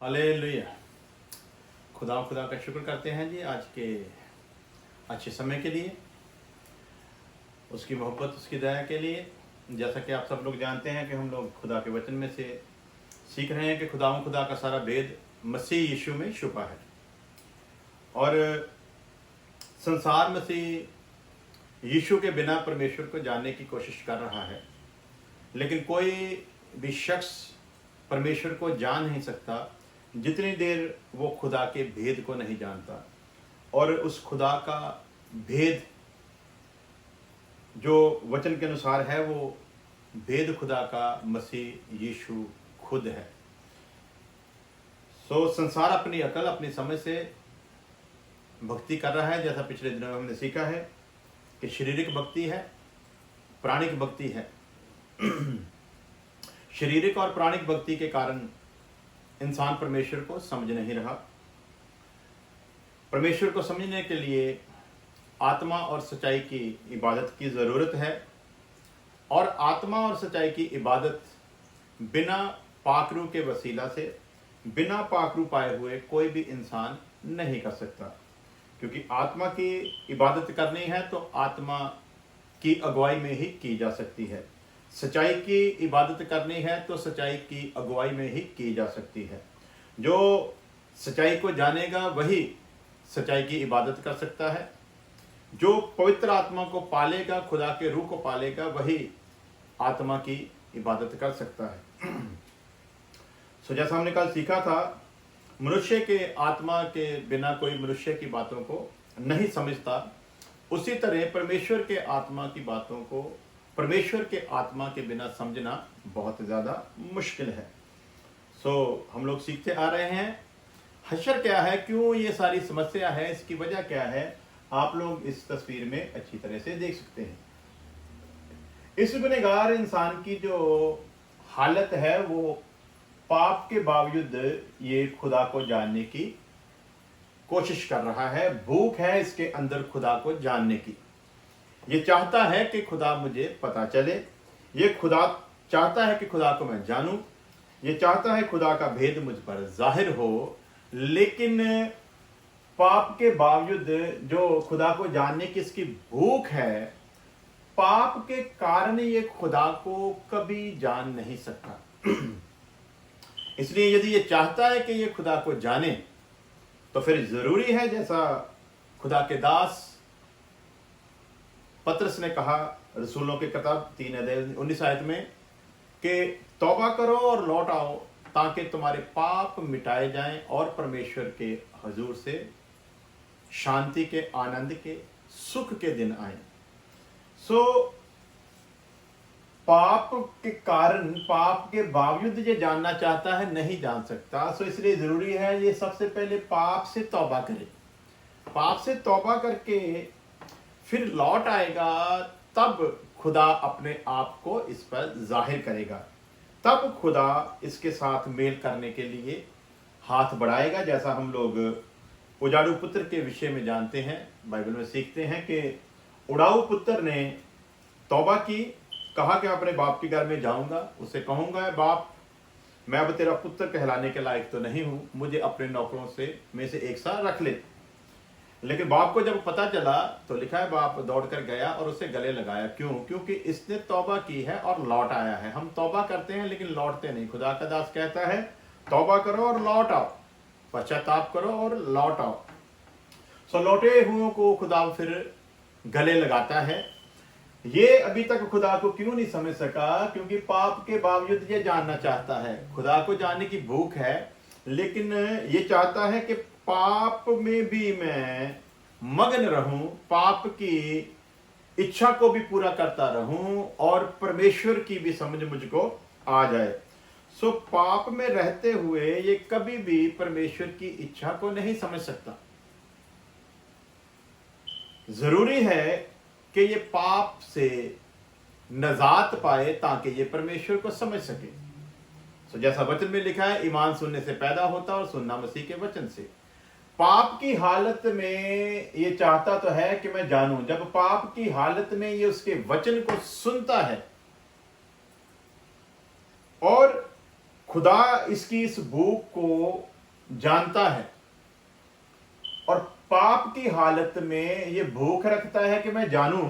Hallelujah. खुदा का शुक्र करते हैं जी आज के अच्छे समय के लिए, उसकी मोहब्बत, उसकी दया के लिए। जैसा कि आप सब लोग जानते हैं कि हम लोग खुदा के वचन में से सीख रहे हैं कि खुदा का सारा भेद मसीह यीशु में छुपा है। और संसार मसीह यीशु के बिना परमेश्वर को जानने की कोशिश कर रहा है, लेकिन कोई भी शख्स परमेश्वर को जान नहीं सकता जितनी देर वो खुदा के भेद को नहीं जानता। और उस खुदा का भेद जो वचन के अनुसार है, वो भेद खुदा का मसीह यीशु खुद है। संसार अपनी अकल, अपनी समझ से भक्ति कर रहा है। जैसा पिछले दिनों में हमने सीखा है कि शारीरिक भक्ति है, प्राणिक भक्ति है। शारीरिक और प्राणिक भक्ति के कारण इंसान परमेश्वर को समझ नहीं रहा। परमेश्वर को समझने के लिए आत्मा और सच्चाई की इबादत की ज़रूरत है, और आत्मा और सच्चाई की इबादत बिना पाकरू के वसीला से, बिना पाकरू पाए हुए कोई भी इंसान नहीं कर सकता। क्योंकि आत्मा की इबादत करनी है तो आत्मा की अगुवाई में ही की जा सकती है। सच्चाई की इबादत करनी है तो सच्चाई की अगुवाई में ही की जा सकती है। जो सच्चाई को जानेगा वही सच्चाई की इबादत कर सकता है। जो पवित्र आत्मा को पालेगा, खुदा के रूह को पालेगा, वही आत्मा की इबादत कर सकता है। जैसा हमने कल सीखा था, मनुष्य के आत्मा के बिना कोई मनुष्य की बातों को नहीं समझता। उसी तरह परमेश्वर के आत्मा की बातों को परमेश्वर के आत्मा के बिना समझना बहुत ज़्यादा मुश्किल है। हम लोग सीखते आ रहे हैं हशर क्या है, क्यों ये सारी समस्या है, इसकी वजह क्या है, आप लोग इस तस्वीर में अच्छी तरह से देख सकते हैं। इस गुनहगार इंसान की जो हालत है, वो पाप के बावजूद ये खुदा को जानने की कोशिश कर रहा है। भूख है इसके अंदर खुदा को जानने की। ये चाहता है कि खुदा मुझे पता चले, ये खुदा चाहता है कि खुदा को मैं जानूं, ये चाहता है खुदा का भेद मुझ पर जाहिर हो। लेकिन पाप के बावजूद जो खुदा को जानने की इसकी भूख है, पाप के कारण ये खुदा को कभी जान नहीं सकता। इसलिए यदि ये चाहता है कि ये खुदा को जाने, तो फिर जरूरी है, जैसा खुदा के दास पतरस ने कहा रसूलों की किताब 3:19 में, कि तौबा करो और लौट आओ ताकि तुम्हारे पाप मिटाए जाएं और परमेश्वर के हजूर से शांति के, आनंद के, सुख के दिन आए। पाप के कारण, पाप के बावजूद ये जानना चाहता है, नहीं जान सकता। इसलिए जरूरी है ये सबसे पहले पाप से तौबा करे। पाप से तौबा करके फिर लौट आएगा, तब खुदा अपने आप को इस पर जाहिर करेगा। तब खुदा इसके साथ मेल करने के लिए हाथ बढ़ाएगा। जैसा हम लोग उजाड़ू पुत्र के विषय में जानते हैं, बाइबल में सीखते हैं कि उड़ाऊ पुत्र ने तौबा की, कहा कि अपने बाप के घर में जाऊंगा, उसे कहूंगा, बाप मैं अब तेरा पुत्र कहलाने के लायक तो नहीं हूं, मुझे अपने नौकरों में से एक सा रख ले। लेकिन बाप को जब पता चला तो लिखा है बाप दौड़कर गया और उसे गले लगाया। क्यों? क्योंकि इसने तौबा की है और लौट आया है। हम तौबा करते हैं लेकिन लौटते नहीं। खुदा का दास कहता है तौबा करो और लौट आओ, पश्चाताप करो और लौट आओ। लौटे हुओं को खुदा फिर गले लगाता है। ये अभी तक खुदा को क्यों नहीं समझ सका? क्योंकि पाप के बावजूद ये जानना चाहता है, खुदा को जानने की भूख है, लेकिन ये चाहता है कि पाप में भी मैं मगन रहूं, पाप की इच्छा को भी पूरा करता रहूं और परमेश्वर की भी समझ मुझको आ जाए। पाप में रहते हुए ये कभी भी परमेश्वर की इच्छा को नहीं समझ सकता। जरूरी है कि ये पाप से नजात पाए ताकि ये परमेश्वर को समझ सके। जैसा वचन में लिखा है, ईमान सुनने से पैदा होता और सुनना मसीह के वचन से। पाप की हालत में ये चाहता तो है कि मैं जानूं। जब पाप की हालत में ये उसके वचन को सुनता है और खुदा इसकी इस भूख को जानता है और पाप की हालत में ये भूख रखता है कि मैं जानूं।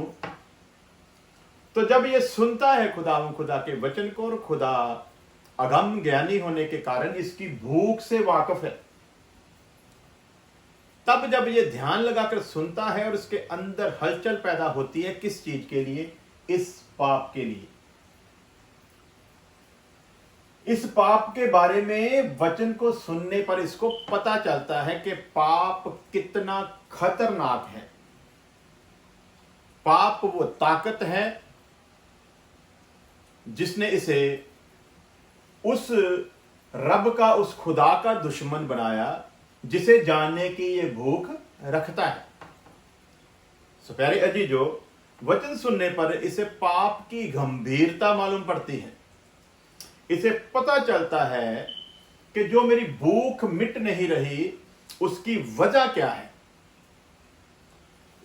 तो जब ये सुनता है खुदा के वचन को, और खुदा अगम ज्ञानी होने के कारण इसकी भूख से वाकिफ है, तब जब ये ध्यान लगाकर सुनता है और इसके अंदर हलचल पैदा होती है, किस चीज के लिए? इस पाप के लिए। इस पाप के बारे में वचन को सुनने पर इसको पता चलता है कि पाप कितना खतरनाक है। पाप वो ताकत है जिसने इसे उस रब का, उस खुदा का दुश्मन बनाया जिसे जानने की ये भूख रखता है। सो प्यारे अजीजों, वचन सुनने पर इसे पाप की गंभीरता मालूम पड़ती है। इसे पता चलता है कि जो मेरी भूख मिट नहीं रही उसकी वजह क्या है।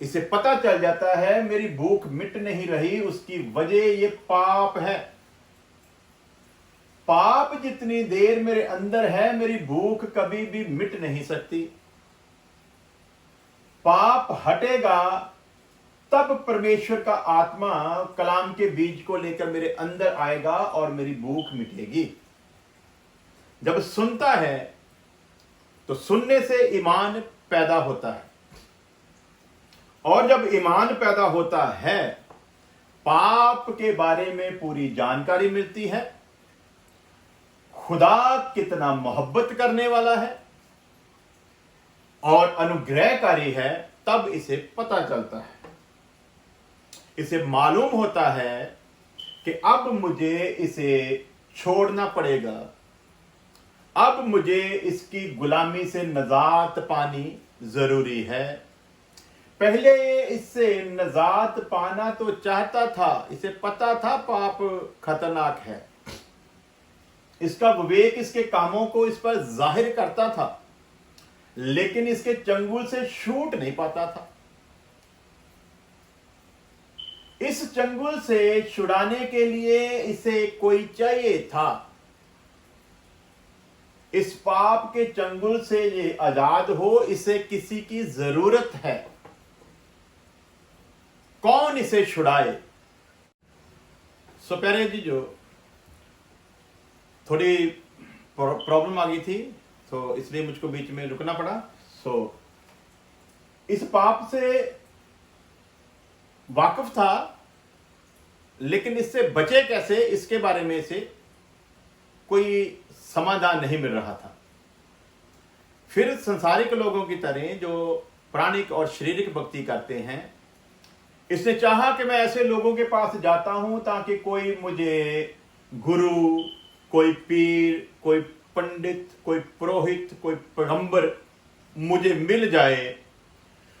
इसे पता चल जाता है मेरी भूख मिट नहीं रही, उसकी वजह ये पाप है। पाप जितनी देर मेरे अंदर है, मेरी भूख कभी भी मिट नहीं सकती। पाप हटेगा तब परमेश्वर का आत्मा कलाम के बीज को लेकर मेरे अंदर आएगा और मेरी भूख मिटेगी। जब सुनता है तो सुनने से ईमान पैदा होता है, और जब ईमान पैदा होता है पाप के बारे में पूरी जानकारी मिलती है। खुदा कितना मोहब्बत करने वाला है और अनुग्रहकारी है, तब इसे पता चलता है। इसे मालूम होता है कि अब मुझे इसे छोड़ना पड़ेगा, अब मुझे इसकी गुलामी से नजात पानी जरूरी है। पहले इससे नजात पाना तो चाहता था, इसे पता था पाप खतरनाक है, इसका विवेक इसके कामों को इस पर जाहिर करता था, लेकिन इसके चंगुल से छूट नहीं पाता था। इस चंगुल से छुड़ाने के लिए इसे कोई चाहिए था। इस पाप के चंगुल से ये आजाद हो, इसे किसी की जरूरत है। कौन इसे छुड़ाए? सो प्यारे जी, जो थोड़ी प्रॉब्लम आ गई थी तो इसलिए मुझको बीच में रुकना पड़ा। सो इस पाप से वाकिफ था, लेकिन इससे बचे कैसे, इसके बारे में इसे कोई समाधान नहीं मिल रहा था। फिर संसारिक लोगों की तरह जो प्राणिक और शारीरिक भक्ति करते हैं, इसने चाहा कि मैं ऐसे लोगों के पास जाता हूं ताकि कोई मुझे गुरु, कोई पीर, कोई पंडित, कोई पुरोहित, कोई पैगंबर मुझे मिल जाए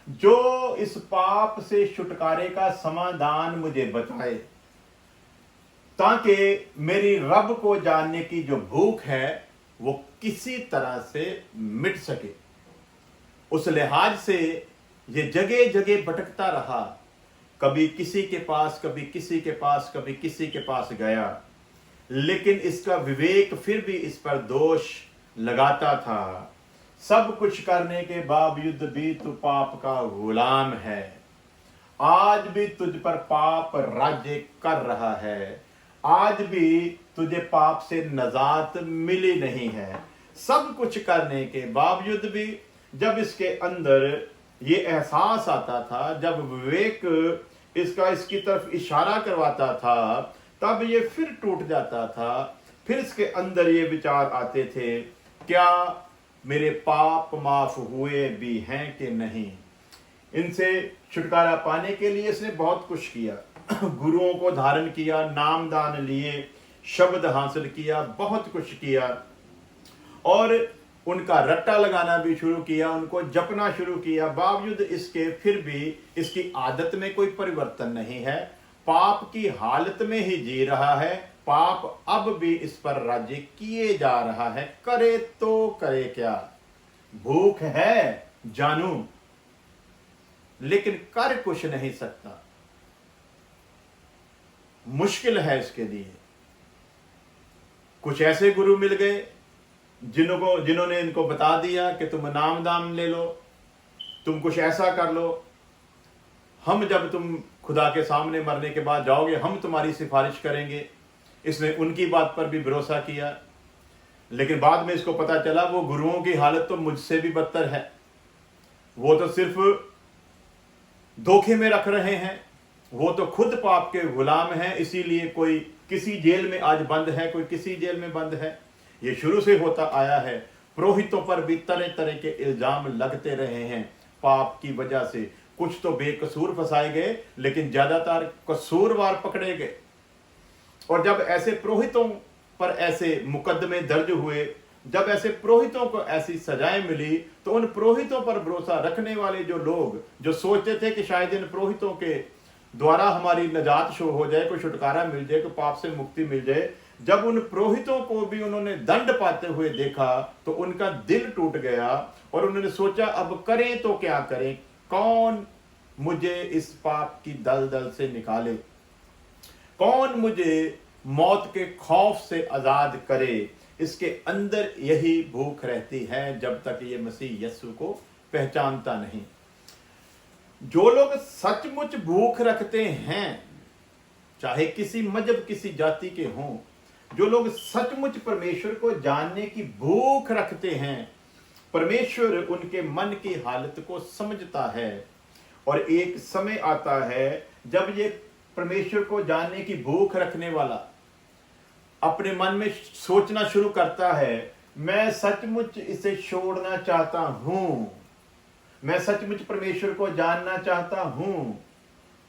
जो इस पाप से छुटकारे का समाधान मुझे बताए, ताकि मेरी रब को जानने की जो भूख है वो किसी तरह से मिट सके। उस लिहाज से ये जगह जगह भटकता रहा, कभी किसी के पास, कभी किसी के पास, कभी किसी के पास गया, लेकिन इसका विवेक फिर भी इस पर दोष लगाता था। सब कुछ करने के बावजूद भी तू पाप का गुलाम है, आज भी तुझ पर पाप राज्य कर रहा है, आज भी तुझे पाप से नजात मिली नहीं है। सब कुछ करने के बावजूद भी जब इसके अंदर ये एहसास आता था, जब विवेक इसका इसकी तरफ इशारा करवाता था, तब ये फिर टूट जाता था। फिर इसके अंदर ये विचार आते थे, क्या मेरे पाप माफ हुए भी हैं कि नहीं। इनसे छुटकारा पाने के लिए इसने बहुत कुछ किया, गुरुओं को धारण किया, नामदान लिए, शब्द हासिल किया, बहुत कुछ किया, और उनका रट्टा लगाना भी शुरू किया, उनको जपना शुरू किया। बावजूद इसके फिर भी इसकी आदत में कोई परिवर्तन नहीं है, पाप की हालत में ही जी रहा है। पाप अब भी इस पर राज्य किए जा रहा है, करे तो करे क्या। भूख है जानू, लेकिन कर कुछ नहीं सकता, मुश्किल है इसके लिए। कुछ ऐसे गुरु मिल गए जिन्होंने इनको बता दिया कि तुम नाम दाम ले लो, तुम कुछ ऐसा कर लो, हम जब तुम खुदा के सामने मरने के बाद जाओगे हम तुम्हारी सिफारिश करेंगे। इसने उनकी बात पर भी भरोसा किया, लेकिन बाद में इसको पता चला वो गुरुओं की हालत तो मुझसे भी बदतर है। वो तो सिर्फ धोखे में रख रहे हैं, वो तो खुद पाप के गुलाम हैं, इसीलिए कोई किसी जेल में आज बंद है, कोई किसी जेल में बंद है। ये शुरू से होता आया है। पुरोहितों पर भी तरह तरह के इल्जाम लगते रहे हैं पाप की वजह से। कुछ तो बेकसूर फंसाए गए, लेकिन ज्यादातर कसूरवार पकड़े गए। और जब ऐसे पुरोहितों पर ऐसे मुकदमे दर्ज हुए, जब ऐसे पुरोहितों को ऐसी सजाएं मिली, तो उन पुरोहितों पर भरोसा रखने वाले जो लोग जो सोचते थे कि शायद इन पुरोहितों के द्वारा हमारी नजात शो हो जाए, कोई छुटकारा मिल जाए, कोई पाप से मुक्ति मिल जाए, जब उन पुरोहितों को भी उन्होंने दंड पाते हुए देखा तो उनका दिल टूट गया और उन्होंने सोचा अब करें तो क्या करें, कौन मुझे इस पाप की दलदल से निकाले, कौन मुझे मौत के खौफ से आजाद करे। इसके अंदर यही भूख रहती है जब तक ये मसीह यीशु को पहचानता नहीं। जो लोग सचमुच भूख रखते हैं, चाहे किसी मजहब किसी जाति के हों, जो लोग सचमुच परमेश्वर को जानने की भूख रखते हैं, परमेश्वर उनके मन की हालत को समझता है। और एक समय आता है जब ये परमेश्वर को जानने की भूख रखने वाला अपने मन में सोचना शुरू करता है, मैं सचमुच इसे छोड़ना चाहता हूं, मैं सचमुच परमेश्वर को जानना चाहता हूं,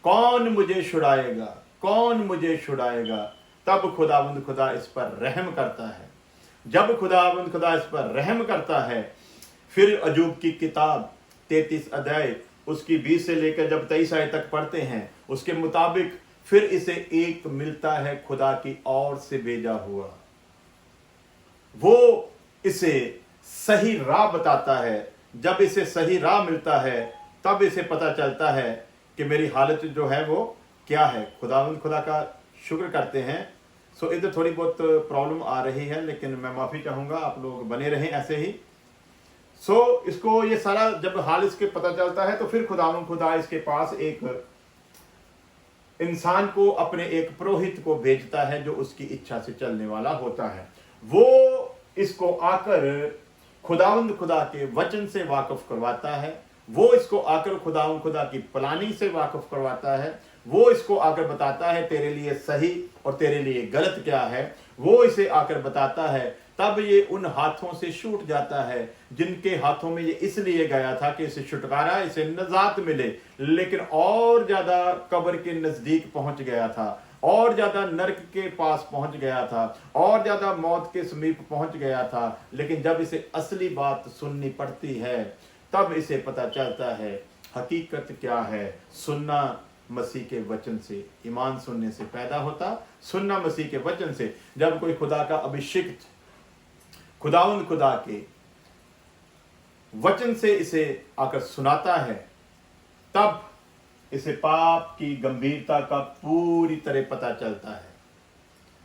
कौन मुझे छुड़ाएगा, कौन मुझे छुड़ाएगा। तब खुदावंद खुदा इस पर रहम करता है। जब खुदावंद खुदा इस पर रहम करता है, फिर अय्यूब की किताब 33 अध्याय उसकी 20 से लेकर जब 23 आयत तक पढ़ते हैं, उसके मुताबिक फिर इसे एक मिलता है खुदा की ओर से भेजा हुआ। वो इसे सही राह बताता है। जब इसे सही राह मिलता है तब इसे पता चलता है कि मेरी हालत जो है वो क्या है। खुदावंद खुदा का शुक्र करते हैं। सो इधर थोड़ी बहुत प्रॉब्लम आ रही है, लेकिन मैं माफी चाहूंगा, आप लोग बने रहें ऐसे ही। सो इसको ये सारा जब हाल इसके पता चलता है तो फिर खुदावंद खुदा इसके पास एक इंसान को, अपने एक पुरोहित को भेजता है जो उसकी इच्छा से चलने वाला होता है। वो इसको आकर खुदावंद खुदा के वचन से वाकिफ करवाता है। वो इसको आकर खुदावंद खुदा की प्लानिंग से वाकिफ करवाता है। वो इसको आकर बताता है तेरे लिए सही और तेरे लिए गलत क्या है। वो इसे आकर बताता है। तब ये उन हाथों से छूट जाता है जिनके हाथों में ये इसलिए गया था कि इसे छुटकारा, इसे नजात मिले, लेकिन और ज्यादा कब्र के नजदीक पहुंच गया था, और ज्यादा नरक के पास पहुंच गया था, और ज्यादा मौत के समीप पहुंच गया था। लेकिन जब इसे असली बात सुननी पड़ती है तब इसे पता चलता है हकीकत क्या है। सुनना मसीह के वचन से, ईमान सुनने से पैदा होता, सुनना मसीह के वचन से। जब कोई खुदा का अभिषिक्त खुदावंद खुदा के वचन से इसे आकर सुनाता है, तब इसे पाप की गंभीरता का पूरी तरह पता चलता है।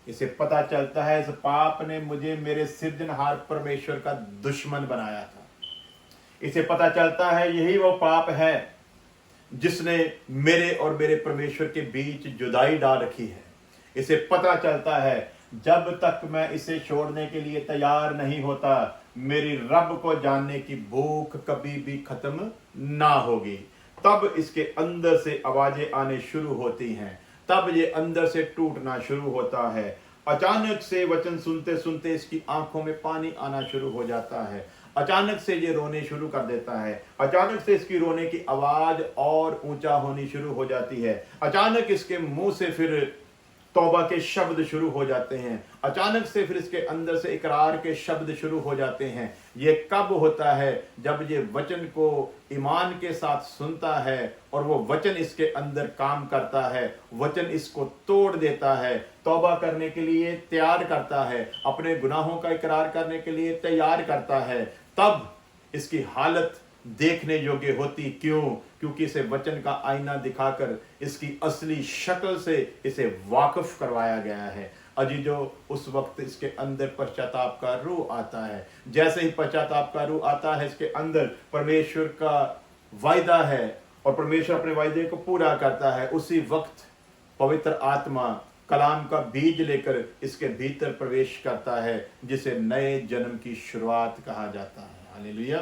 इसे पता चलता है इस पाप ने मुझे मेरे सिरजनहार परमेश्वर का दुश्मन बनाया था। इसे पता चलता है यही वो पाप है जिसने मेरे और मेरे परमेश्वर के बीच जुदाई डाल रखी है। इसे पता चलता है जब तक मैं इसे छोड़ने के लिए तैयार नहीं होता, मेरी रब को जानने की भूख कभी भी खत्म ना होगी। तब इसके अंदर से आवाजें आने शुरू होती हैं, तब ये अंदर से टूटना शुरू होता है। अचानक से वचन सुनते सुनते इसकी आंखों में पानी आना शुरू हो जाता है। अचानक से ये रोने शुरू कर देता है। अचानक से इसकी रोने की आवाज और ऊंचा होनी शुरू हो जाती है। अचानक इसके मुंह से फिर तौबा के शब्द शुरू हो जाते हैं। अचानक से फिर इसके अंदर से इकरार के शब्द शुरू हो जाते हैं। ये कब होता है? जब ये वचन को ईमान के साथ सुनता है और वो वचन इसके अंदर काम करता है, वचन इसको तोड़ देता है, तौबा करने के लिए तैयार करता है, अपने गुनाहों का इकरार करने के लिए तैयार करता है। तब इसकी हालत देखने योग्य होती। क्यों? क्योंकि इसे वचन का आईना दिखाकर इसकी असली शक्ल से इसे वाकिफ करवाया गया है। अजीजो उस वक्त इसके अंदर पश्चाताप का रूह आता है। जैसे ही पश्चाताप का रूह आता है, इसके अंदर परमेश्वर का वायदा है और परमेश्वर अपने वायदे को पूरा करता है। उसी वक्त पवित्र आत्मा कलाम का बीज लेकर इसके भीतर प्रवेश करता है, जिसे नए जन्म की शुरुआत कहा जाता है। हालेलुया।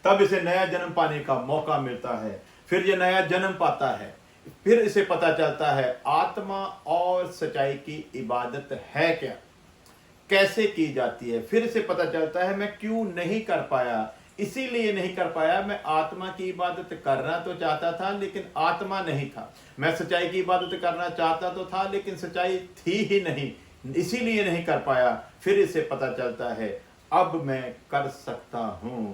तब इसे नया जन्म पाने का मौका मिलता है। फिर ये नया जन्म पाता है, फिर इसे पता चलता है आत्मा और सच्चाई की इबादत है क्या, कैसे की जाती है। फिर इसे पता चलता है मैं क्यों नहीं कर पाया, इसीलिए नहीं कर पाया, मैं आत्मा की इबादत करना तो चाहता था लेकिन आत्मा नहीं था। मैं सच्चाई की इबादत करना चाहता तो था लेकिन सच्चाई थी ही नहीं, इसीलिए नहीं कर पाया। फिर इसे पता चलता है अब मैं कर सकता हूं,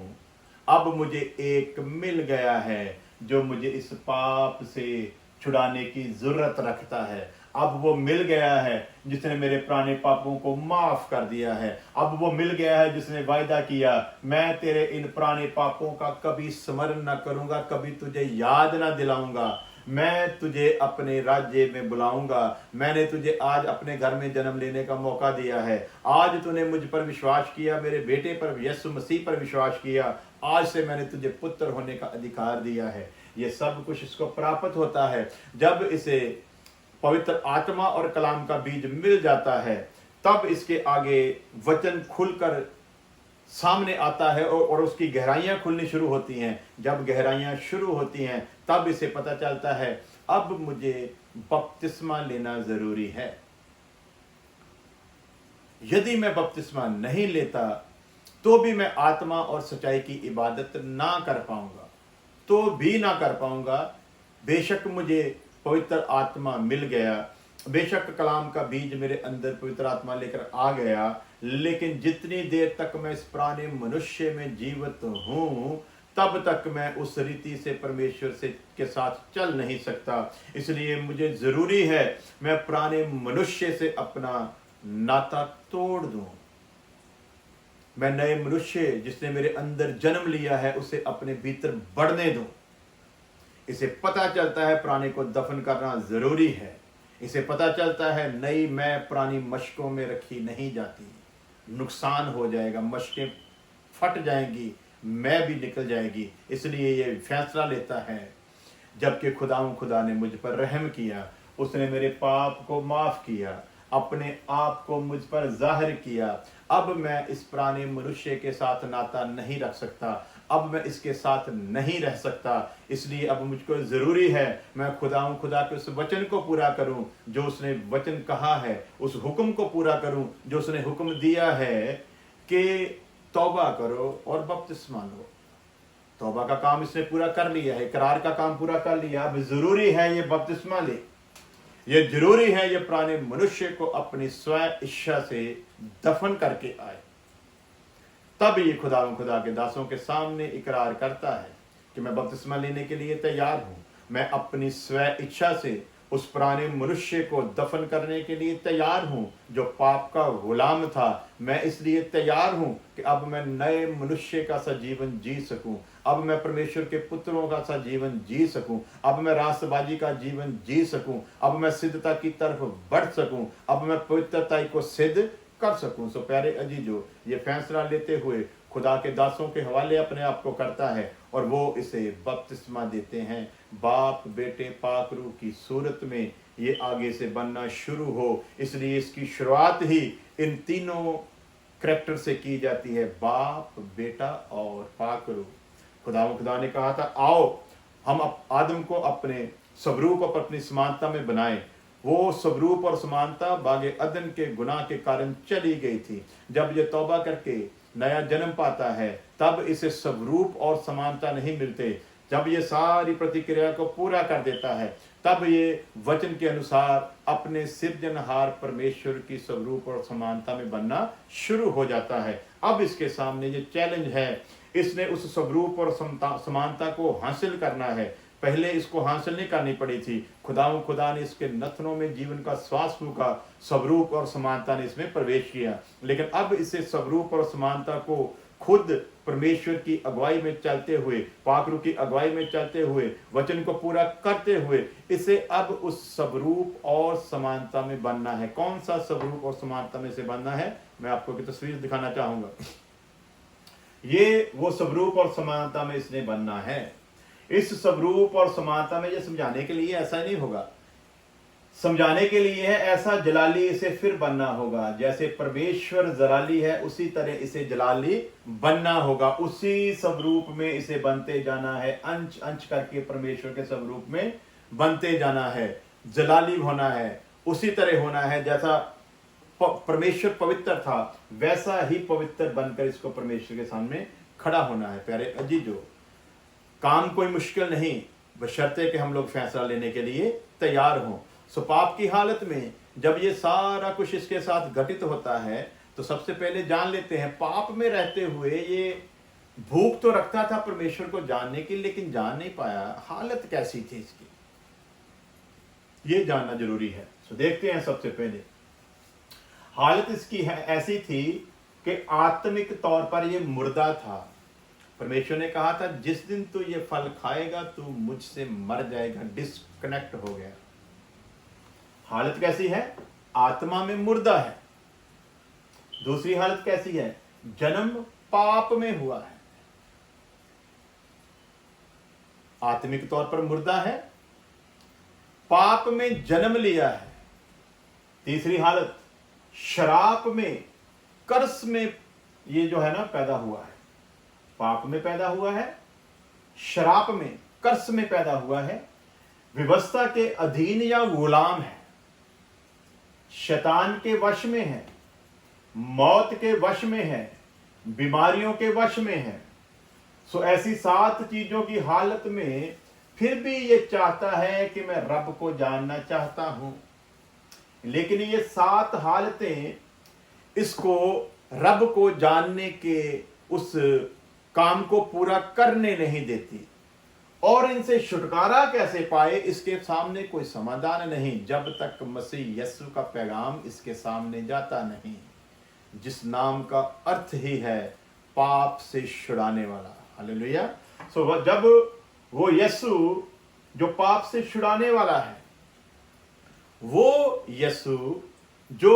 अब मुझे एक मिल गया है जो मुझे इस पाप से छुड़ाने की जरूरत रखता है। अब वो मिल गया है जिसने मेरे पुराने पापों को माफ कर दिया है। अब वो मिल गया है जिसने वायदा किया मैं तेरे इन पुराने पापों का कभी स्मरण न करूंगा, कभी तुझे याद ना दिलाऊंगा, मैं तुझे अपने राज्य में बुलाऊंगा। मैंने तुझे आज अपने घर में जन्म लेने का मौका दिया है। आज तूने मुझ पर विश्वास किया, मेरे बेटे पर यीशु मसीह पर विश्वास किया, आज से मैंने तुझे पुत्र होने का अधिकार दिया है। ये सब कुछ इसको प्राप्त होता है जब इसे पवित्र आत्मा और कलाम का बीज मिल जाता है। तब इसके आगे वचन खुलकर सामने आता है और उसकी गहराइयां खुलनी शुरू होती हैं। जब गहराइयां शुरू होती हैं तब इसे पता चलता है अब मुझे बपतिस्मा लेना जरूरी है। यदि मैं बपतिस्मा नहीं लेता तो भी मैं आत्मा और सच्चाई की इबादत ना कर पाऊंगा, तो भी ना कर पाऊंगा। बेशक मुझे पवित्र आत्मा मिल गया, बेशक कलाम का बीज मेरे अंदर पवित्र आत्मा लेकर आ गया, लेकिन जितनी देर तक मैं इस पुराने मनुष्य में जीवित हूं तब तक मैं उस रीति से परमेश्वर से के साथ चल नहीं सकता। इसलिए मुझे जरूरी है मैं पुराने मनुष्य से अपना नाता तोड़ दूं। मैं नए मनुष्य जिसने मेरे अंदर जन्म लिया है उसे अपने भीतर बढ़ने दूं। इसे पता चलता है पुराने को दफन करना जरूरी है। इसे पता चलता है नई मैं पुरानी मशकों में रखी नहीं जाती, नुकसान हो जाएगा, मशकें फट जाएंगी, मैं भी निकल जाएगी। इसलिए ये फैसला लेता है जबकि खुदा ने मुझ पर रहम किया, उसने मेरे पाप को माफ किया, अपने आप को मुझ पर जाहिर किया। अब मैं इस पुराने मनुष्य के साथ नाता नहीं रख सकता, अब मैं इसके साथ नहीं रह सकता। इसलिए अब मुझको जरूरी है मैं खुदा के उस वचन को पूरा करूं जो उसने वचन कहा है, उस हुक्म को पूरा करूं जो उसने हुक्म दिया है कि तौबा करो और बपतिस्मा लो। तौबा का काम इसने पूरा कर लिया है, इकरार का काम पूरा कर लिया। अब जरूरी है ये बपतिस्मा ले, ये जरूरी है ये पुराने मनुष्य को अपनी स्वयं इच्छा से दफन करके आए। तब ये खुदा के दासों के सामने इकरार करता है कि मैं बपतिस्मा लेने के लिए तैयार हूं, मैं अपनी स्वयं इच्छा से उस पुराने मनुष्य को दफन करने के लिए तैयार हूं जो पाप का गुलाम था। मैं इसलिए तैयार हूं कि अब मैं नए मनुष्य का सा जीवन जी सकूं, अब मैं परमेश्वर के पुत्रों का सा जीवन जी सकूं, अब मैं रास्तबाजी का जीवन जी सकूं, अब मैं सिद्धता की तरफ बढ़ सकूं, अब मैं पवित्रता को सिद्ध कर सकूं। सो प्यारे अजीजो, ये फैसला लेते हुए खुदा के दासों के हवाले अपने आप को करता है और वो इसे बपतिस्मा देते हैं। बाप बेटे पाक रूह की सूरत में ये आगे से बनना शुरू हो, इसलिए इसकी शुरुआत ही इन तीनों करैक्टर से की जाती है, बाप बेटा और पाक रूह। खुदा ने कहा था आओ हम आदम को अपने स्वरूप और अपनी समानता में बनाएं। वो स्वरूप और समानता बागे अदन के गुनाह के कारण चली गई थी। जब ये तौबा करके नया जन्म पाता है तब इसे स्वरूप और समानता नहीं मिलते। जब ये सारी प्रतिक्रिया को पूरा कर देता है तब ये वचन के अनुसार अपने सिरजनहार परमेश्वर की स्वरूप और समानता में बनना शुरू हो जाता है। अब इसके सामने ये चैलेंज है, इसने उस स्वरूप और समानता को हासिल करना है। पहले इसको हासिल नहीं करनी पड़ी थी, खुदा ने इसके नथनों में जीवन का श्वास फूका, स्वरूप और समानता ने इसमें प्रवेश किया। लेकिन अब इसे स्वरूप और समानता को खुद परमेश्वर की अगुवाई में चलते हुए, पाकरू की अगुवाई में चलते हुए, वचन को पूरा करते हुए इसे अब उस स्वरूप और समानता में बनना है। कौन सा स्वरूप और समानता में से बनना है, मैं आपको एक तस्वीर दिखाना चाहूंगा। ये वो स्वरूप और समानता में इसने बनना है। इस स्वरूप और समानता में ये समझाने के लिए ऐसा नहीं होगा, समझाने के लिए है ऐसा जलाली इसे फिर बनना होगा। जैसे परमेश्वर जलाली है उसी तरह इसे जलाली बनना होगा, उसी स्वरूप में इसे बनते जाना है, अंश अंश करके परमेश्वर के स्वरूप में बनते जाना है, जलाली होना है, उसी तरह होना है। जैसा परमेश्वर पवित्र था वैसा ही पवित्र बनकर इसको परमेश्वर के सामने खड़ा होना है। प्यारे अजीजों, काम कोई मुश्किल नहीं, बशर्ते कि हम लोग फैसला लेने के लिए तैयार हों। सो पाप की हालत में जब ये सारा कुछ इसके साथ घटित होता है तो सबसे पहले जान लेते हैं, पाप में रहते हुए ये भूख तो रखता था परमेश्वर को जानने की, लेकिन जान नहीं पाया। हालत कैसी थी इसकी, ये जानना जरूरी है। सो देखते हैं, सबसे पहले हालत इसकी है ऐसी थी कि आत्मिक तौर पर ये मुर्दा था। परमेश्वर ने कहा था जिस दिन तू ये फल खाएगा तू मुझसे मर जाएगा, डिस्कनेक्ट हो गया। हालत कैसी है, आत्मा में मुर्दा है। दूसरी हालत कैसी है, जन्म पाप में हुआ है, आत्मिक तौर पर मुर्दा है, पाप में जन्म लिया है। तीसरी हालत, शराप में, कर्स में ये जो है ना पैदा हुआ है, पाप में पैदा हुआ है, शराप में, कर्स में पैदा हुआ है, व्यवस्था के अधीन या गुलाम है, शैतान के वश में है, मौत के वश में है, बीमारियों के वश में है। सो ऐसी 7 चीजों की हालत में फिर भी ये चाहता है कि मैं रब को जानना चाहता हूं, लेकिन ये 7 हालतें इसको रब को जानने के उस काम को पूरा करने नहीं देती। और इनसे छुटकारा कैसे पाए, इसके सामने कोई समाधान नहीं जब तक मसीह यीशु का पैगाम इसके सामने जाता नहीं, जिस नाम का अर्थ ही है पाप से छुड़ाने वाला। हालेलुया। सो जब वो यीशु जो पाप से छुड़ाने वाला है, वो यीशु जो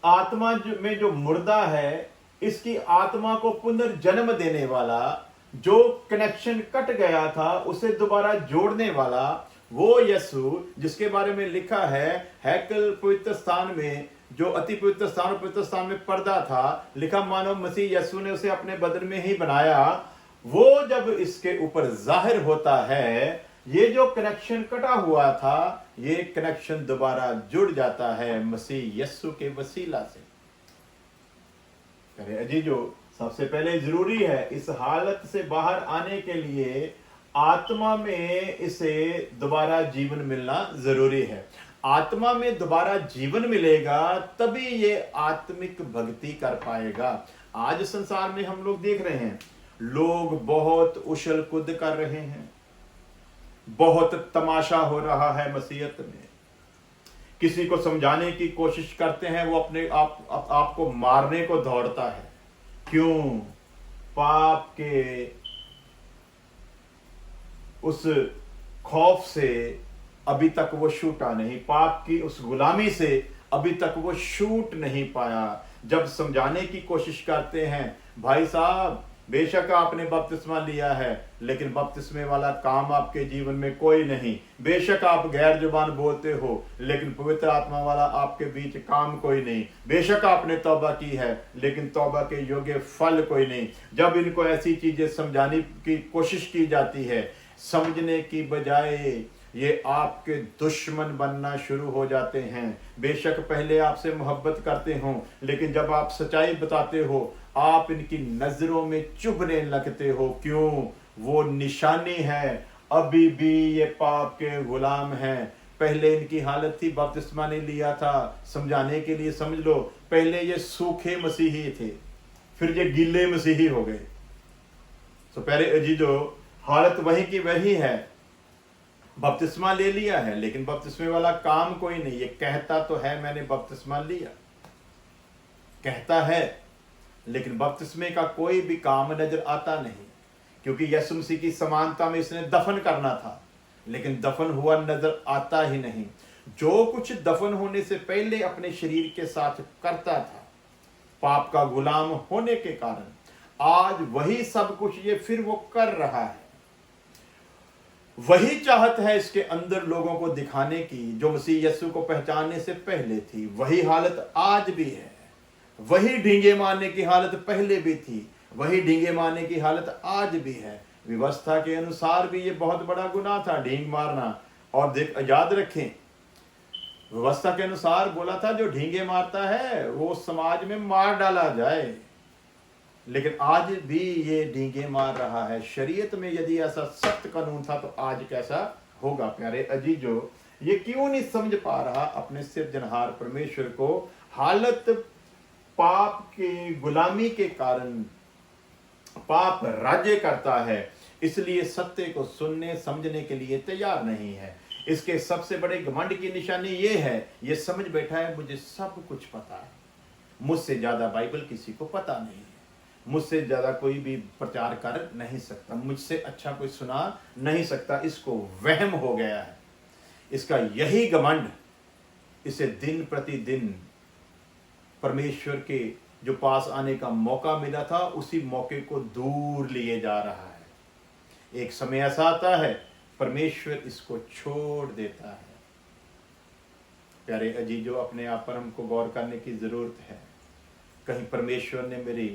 आत्मा में जो मुर्दा है, इसकी आत्मा को पुनर्जन्म देने वाला, जो कनेक्शन कट गया था उसे दोबारा जोड़ने वाला, वो यीशु जिसके बारे में लिखा है हैकल पवित्र स्थान में, जो अति पवित्र स्थान और पवित्र स्थान में पर्दा था, लिखा मानो मसीह यीशु ने उसे अपने बदन में ही बनाया। वो जब इसके ऊपर जाहिर होता है, ये जो कनेक्शन कटा हुआ था ये कनेक्शन दोबारा जुड़ जाता है मसीह यीशु के वसीला से। अरे अजीजों, सबसे पहले जरूरी है इस हालत से बाहर आने के लिए आत्मा में इसे दोबारा जीवन मिलना जरूरी है। आत्मा में दोबारा जीवन मिलेगा तभी ये आत्मिक भक्ति कर पाएगा। आज संसार में हम लोग देख रहे हैं, लोग बहुत उछल कूद कर रहे हैं, बहुत तमाशा हो रहा है मसीहत में। किसी को समझाने की कोशिश करते हैं, वो अपने आप को मारने को दौड़ता है। क्यों? पाप के उस खौफ से अभी तक वो छूटा नहीं, पाप की उस गुलामी से अभी तक वो छूट नहीं पाया। जब समझाने की कोशिश करते हैं, भाई साहब बेशक आपने बपतिस्मा लिया है, लेकिन बपतिस्मे वाला काम आपके जीवन में कोई नहीं। बेशक आप गैर जुबान बोलते हो, लेकिन पवित्र आत्मा वाला आपके बीच काम कोई नहीं। बेशक आपने तौबा की है, लेकिन तौबा के योग्य फल कोई नहीं। जब इनको ऐसी चीजें समझाने की कोशिश की जाती है, समझने की बजाय ये आपके दुश्मन बनना शुरू हो जाते हैं। बेशक पहले आपसे मोहब्बत करते हो, लेकिन जब आप सच्चाई बताते हो आप इनकी नजरों में चुभने लगते हो। क्यों? वो निशानी है, अभी भी ये पाप के गुलाम हैं। पहले इनकी हालत थी, बपतिस्मा नहीं लिया था, समझाने के लिए समझ लो, पहले ये सूखे मसीही थे, फिर ये गीले मसीही हो गए। तो पहले अजीजों, हालत वही की वही है। बपतिस्मा ले लिया है, लेकिन बपतिस्मे वाला काम कोई नहीं। ये कहता तो है मैंने बपतिस्मा लिया, कहता है, लेकिन बपतिस्मे का कोई भी काम नजर आता नहीं, क्योंकि यीशु मसीह की समानता में इसने दफन करना था, लेकिन दफन हुआ नजर आता ही नहीं। जो कुछ दफन होने से पहले अपने शरीर के साथ करता था, पाप का गुलाम होने के कारण आज वही सब कुछ ये फिर वो कर रहा है। वही चाहत है इसके अंदर लोगों को दिखाने की जो मसीह यीशु को पहचानने से पहले थी। वही हालत आज भी है। वही डींगे मारने की हालत पहले भी थी, वही डींगे मारने की हालत आज भी है। व्यवस्था के अनुसार भी ये बहुत बड़ा गुनाह था, डींग मारना। और याद रखें, व्यवस्था के अनुसार बोला था जो ढींगे मारता है वो समाज में मार डाला जाए, लेकिन आज भी ये ढींगे मार रहा है। शरीयत में यदि ऐसा सख्त कानून था तो आज कैसा होगा। प्यारे अजीजों, ये क्यों नहीं समझ पा रहा अपने सिरजनहार परमेश्वर को। हालत पाप की गुलामी के कारण पाप राज्य करता है, इसलिए सत्य को सुनने समझने के लिए तैयार नहीं है। इसके सबसे बड़े घमंड की निशानी ये है, ये समझ बैठा है मुझे सब कुछ पता है, मुझसे ज्यादा बाइबल किसी को पता नहीं है, मुझसे ज्यादा कोई भी प्रचार कर नहीं सकता, मुझसे अच्छा कोई सुना नहीं सकता। इसको वहम हो गया है। इसका यही घमंड इसे दिन प्रतिदिन परमेश्वर के जो पास आने का मौका मिला था उसी मौके को दूर लिए जा रहा है। एक समय ऐसा आता है परमेश्वर इसको छोड़ देता है। प्यारे अजीजों, अपने आप पर हमको गौर करने की जरूरत है। कहीं परमेश्वर ने मेरी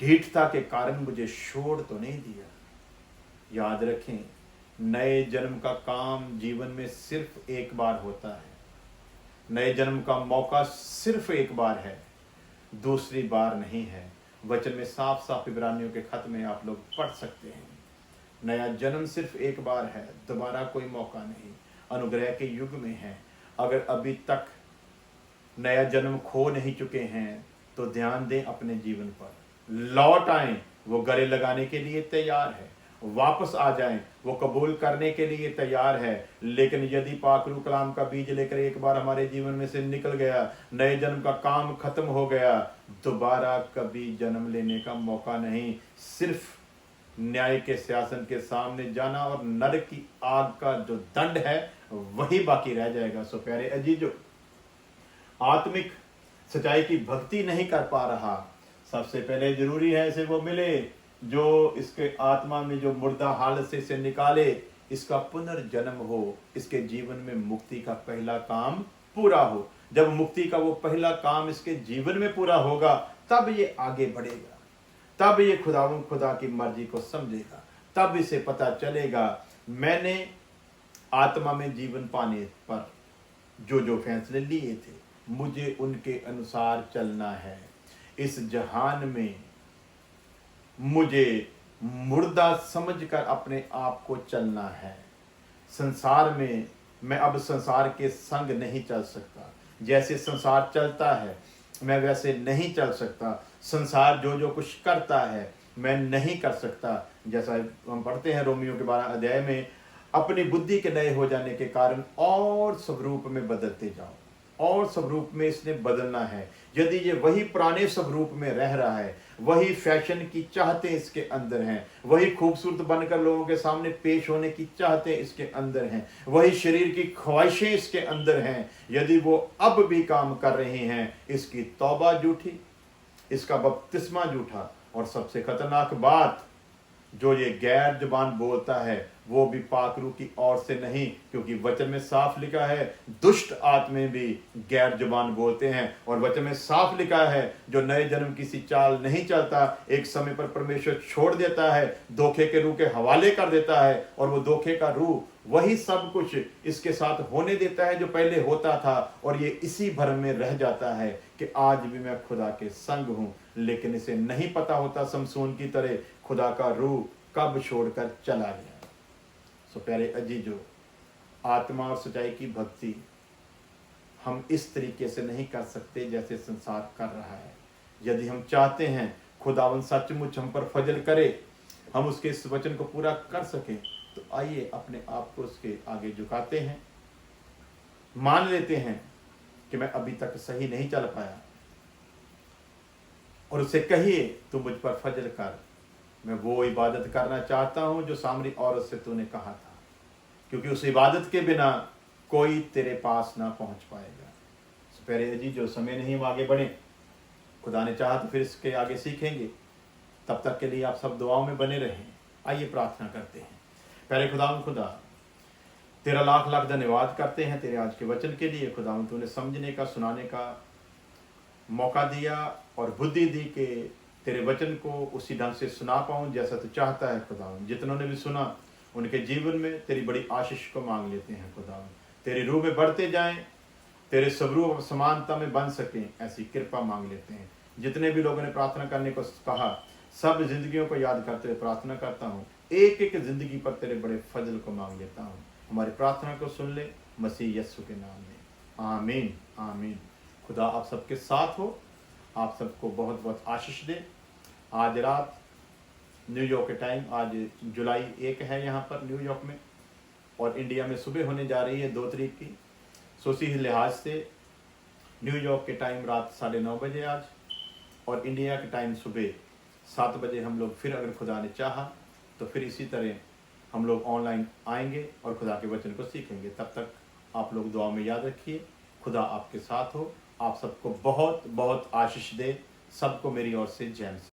ढीठता के कारण मुझे छोड़ तो नहीं दिया। याद रखें, नए जन्म का काम जीवन में सिर्फ एक बार होता है। नए जन्म का मौका सिर्फ एक बार है, दूसरी बार नहीं है। वचन में साफ साफ इब्रानियों के खत में आप लोग पढ़ सकते हैं। नया जन्म सिर्फ एक बार है, दोबारा कोई मौका नहीं। अनुग्रह के युग में है। अगर अभी तक नया जन्म खो नहीं चुके हैं तो ध्यान दें अपने जीवन पर, लौट आएं, वो गले लगाने के लिए तैयार है। वापस आ जाएं, वो कबूल करने के लिए तैयार है। लेकिन यदि पाकरू कलाम का बीज लेकर एक बार हमारे जीवन में से निकल गया, नए जन्म का काम खत्म हो गया, दोबारा कभी जन्म लेने का मौका नहीं। सिर्फ न्याय के शासन के सामने जाना और नरक की आग का जो दंड है वही बाकी रह जाएगा। सो प्यारे अजीजों, आत्मिक सच्चाई की भक्ति नहीं कर पा रहा, सबसे पहले जरूरी है इसे वो मिले जो इसके आत्मा में जो मुर्दा हालत से इसे निकाले, इसका पुनर्जन्म हो, इसके जीवन में मुक्ति का पहला काम पूरा हो। जब मुक्ति का वो पहला काम इसके जीवन में पूरा होगा तब ये आगे बढ़ेगा, तब ये खुदा की मर्जी को समझेगा, तब इसे पता चलेगा मैंने आत्मा में जीवन पाने पर जो जो फैसले लिए थे मुझे उनके अनुसार चलना है। इस जहान में मुझे मुर्दा समझकर अपने आप को चलना है। संसार में मैं अब संसार के संग नहीं चल सकता। जैसे संसार चलता है मैं वैसे नहीं चल सकता। संसार जो जो कुछ करता है मैं नहीं कर सकता। जैसा हम पढ़ते हैं रोमियो के 12 अध्याय में, अपनी बुद्धि के नए हो जाने के कारण और स्वरूप में बदलते जाओ, और स्वरूप में इसने बदलना है। यदि ये वही पुराने स्वरूप में रह रहा है, वही फैशन की चाहते इसके अंदर हैं, वही खूबसूरत बनकर लोगों के सामने पेश होने की चाहते इसके अंदर हैं, वही शरीर की ख्वाहिशें इसके अंदर हैं, यदि वो अब भी काम कर रहे हैं, इसकी तौबा झूठी, इसका बपतिस्मा झूठा, और सबसे खतरनाक बात, जो ये गैर जुबान बोलता है वो भी पाकरू की ओर से नहीं, क्योंकि वचन में साफ लिखा है दुष्ट आत्मे भी गैर जुबान बोलते हैं। और वचन में साफ लिखा है जो नए जन्म किसी चाल नहीं चलता, एक समय पर परमेश्वर छोड़ देता है, धोखे के रूह के हवाले कर देता है, और वो धोखे का रूह वही सब कुछ इसके साथ होने देता है जो पहले होता था, और ये इसी भ्रम में रह जाता है कि आज भी मैं खुदा के संग हूं, लेकिन इसे नहीं पता होता समसून की तरह खुदा का रूह कब छोड़कर चला गया। सो प्यारे अजीजों, आत्मा और सच्चाई की भक्ति हम इस तरीके से नहीं कर सकते जैसे संसार कर रहा है। यदि हम चाहते हैं खुदावन सचमुच हम पर फजल करे, हम उसके इस वचन को पूरा कर सकें, तो आइए अपने आप को उसके आगे झुकाते हैं, मान लेते हैं कि मैं अभी तक सही नहीं चल पाया, और उससे कहिए तू मुझ पर फजल कर, मैं वो इबादत करना चाहता हूँ जो सामरी औरत से तूने कहा था, क्योंकि उस इबादत के बिना कोई तेरे पास ना पहुँच पाएगा। प्यारे जी, जो समय नहीं हम आगे बढ़े, खुदा ने चाहा तो फिर इसके आगे सीखेंगे। तब तक के लिए आप सब दुआओं में बने रहें। आइए प्रार्थना करते हैं। प्यारे खुदा, तेरा लाख लाख धन्यवाद करते हैं तेरे आज के वचन के लिए। खुदा तूने समझने का, सुनाने का मौका दिया और बुद्धि दी कि तेरे वचन को उसी ढंग से सुना पाऊँ जैसा तू चाहता है। खुदा जितनों ने भी सुना उनके जीवन में तेरी बड़ी आशीष को मांग लेते हैं। खुदा तेरे रूह में बढ़ते जाएं, तेरे स्वरूप समानता में बन सकें, ऐसी कृपा मांग लेते हैं। जितने भी लोगों ने प्रार्थना करने को कहा, सब जिंदगियों को याद करते हुए प्रार्थना करता हूँ। एक एक जिंदगी पर तेरे बड़े फजल को मांग लेता हूँ। हमारी प्रार्थना को सुन ले, मसीह यस्सु के नाम में, आमीन आमीन। खुदा आप सबके साथ हो, आप सबको बहुत बहुत आशीष दे। आज रात न्यूयॉर्क के टाइम, आज जुलाई 1 है यहाँ पर न्यूयॉर्क में, और इंडिया में सुबह होने जा रही है 2 तारीख की। सो इसी लिहाज से न्यूयॉर्क के टाइम रात 9:30 बजे आज, और इंडिया के टाइम सुबह 7 बजे हम लोग फिर, अगर खुदा ने चाहा तो फिर इसी तरह हम लोग ऑनलाइन आएंगे और खुदा के वचन को सीखेंगे। तब तक आप लोग दुआ में याद रखिए। खुदा आपके साथ हो, आप सबको बहुत बहुत आशीष दे। सबको मेरी ओर से जय मसीह।